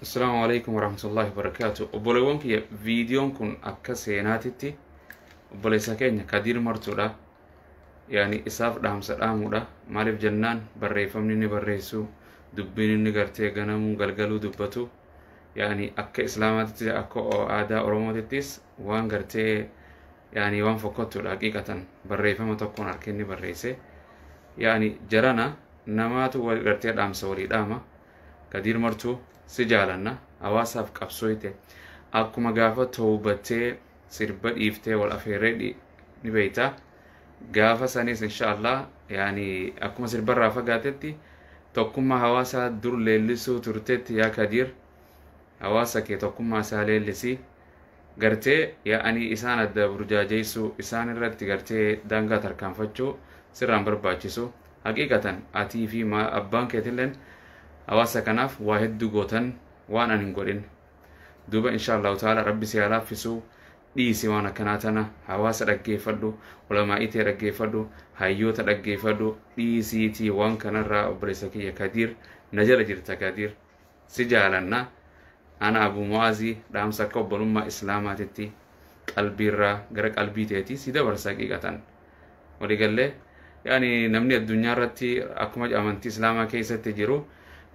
السلام عليكم ورحمة الله وبركاته. وبوليونك فيديون كن أكا سيناتي وبولي سكين كدير مرتودا يعني إساف دام سلامو دا مالف جنان بريفمني بريسو دبيني غرتي غنمو غلغلو دبتو يعني أكا إسلاماتي أكا آداء أروماتيس وان غرتي يعني وان فكوتو حقيقة بريفما تكون أركيني بريسي يعني جرانا نماتو غرتي دام سولي داما كدير مرتو سجالنا أواسف قبسويته أكما غافة توبته سربت إفتة والأفيرة نبيتا غافة سنيس إن شاء الله يعني أكما سربت رافة قاتتي تقوم هواسا دور للسو ترتت يا كدير هواسا كي تقوم سالي لسي غرتي يعني إسان الدا برجاجيسو إسان الرد غرتي دانغا تركان فتشو سران برباچسو حقيقة آتي في ما أبان كتلن أواسا كناف واحد دوغوتن وانا ننقلن دوبا إن شاء الله تعالى ربي سيالا فيسو ديسي وانا كناتنا حواسا رقي فردو علمائيتي رقي فردو هايوتا رقي فردو ديسي تي وان كنرا أبريسكي يكادير نجل جرتا كادير سجالنا أنا أبو موازي دام سكو بلما إسلاماتي قلبي را غرق قلبي تيتي سيدا برساكي قطن ولي قال لي يعني نمني الدنيا رتي أكمج أمانتي إسلاما كيسة تجيرو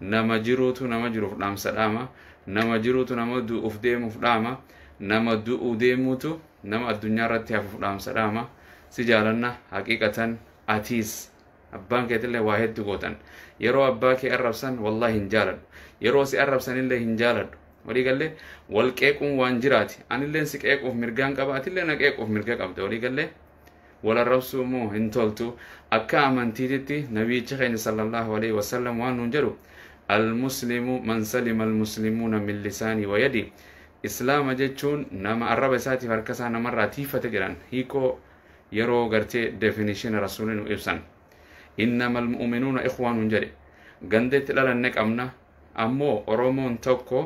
nama jiruutu nama jiruuf dhaamsa dhaama nama jiruutu nama du'uuf deemuuf dhaama nama du'uu deemuutu nama addunyaa irratti hafuuf dhaamsa dhaama si jaalanna haqiiqatan atiis abbaan keetillee waa hedduu gootan yeroo abbaa kee arrabsan wallahi hin jaaladhu yeroo si arrabsanillee hin jaaladhu walii galle wal qeequun waan jiraati anilleen si qeequuf mirgaan qaba atillee na qeequuf mirga qabda walii galle wal arrabsuu moo hin toltu akka amantiititti nabiyichi keenya sallallahu alaihi wasallam waan nuun jedhu المسلم من سلم المسلمون من لساني ويدي إسلام جتشون نما الرب ساتي فركسا نما راتيفة جران هيكو يرو غرتي definition رسولنا إبسان إنما المؤمنون إخوان جري غندت لالنك أمنا أمو أرومون توكو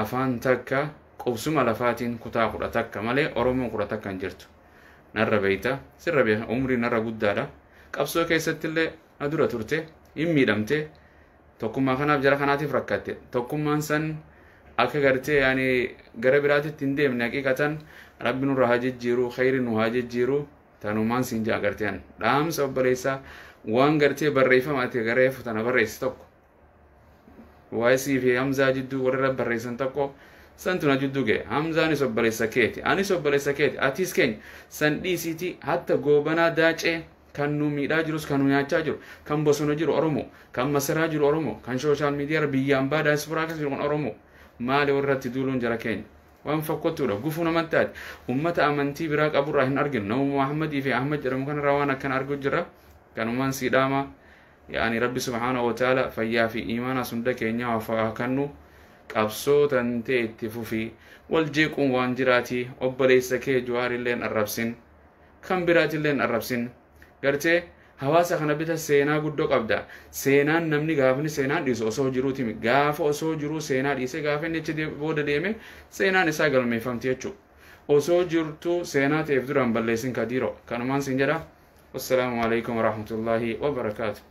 أفان تكا قبسم لفاتين كتاقل تكا مالي أرومون قرى تكا جرتو نرى بيتا سر بيها عمري نرى قدارا قبسو كيست اللي أدورة ترتي إمي دمتي tokkummaa kanaaf jara kanaatiif rakkatte tokkummaan san akka gartee yani gara biraatitti hin deemne haqiiqatan rabbi nurra haa jijjiiru khayri nu haa jijjiiru tanumaan siin jaa garteen dhaamsa obboleessa waan gartee barreeffama ati gareef tana barreessi tokko waayisii fi hamzaa jidduu warra barreessan tokko santuna jidduu ga'e hamzaanis obboleessa keeti anis obboleessa keeti atis keenya san dhiisiiti hatta goobanaa daacee kan nu miidhaa jirus kan nu nyaachaa jiru kan bosona jiru oromoo kan masaraa jiru oromoo kan sooshaal miidiyaa biyyaan baa daayisfuraa keessa jiru kan oromoo maali warratti duuluun jara keenya waan fakkottuudha gufuu namatti taate ummata amantii biraa qaburraa hin arginu nama muhammadii fi ahmad jedhamu kanarraa waan akkan argu jira kanumaan siidhaama yaani rabbi subhaanahu wa ta'ala fayyaa fi iimaana hunda keenya waa kannu qabsoo tantee itti fufii wal jeequun waan jiraati obboleessa kee juwaarilleen arrabsin kan biraatilleen arrabsin gartee hawaasa kana bita seenaa guddoo qabda seenaan namni gaafni seenaan dhiisu osoo jiruuti gaafa osoo jiruu seenaa dhiise gaafa inni achi booda deeme seenaan isaa galmeeffamti jechuudha osoo jirtu seenaa ta'eef duraan balleessin kadiiroo kanumaan siin jedha wassalaamu alaikum warahmatullaahi wabarakaatu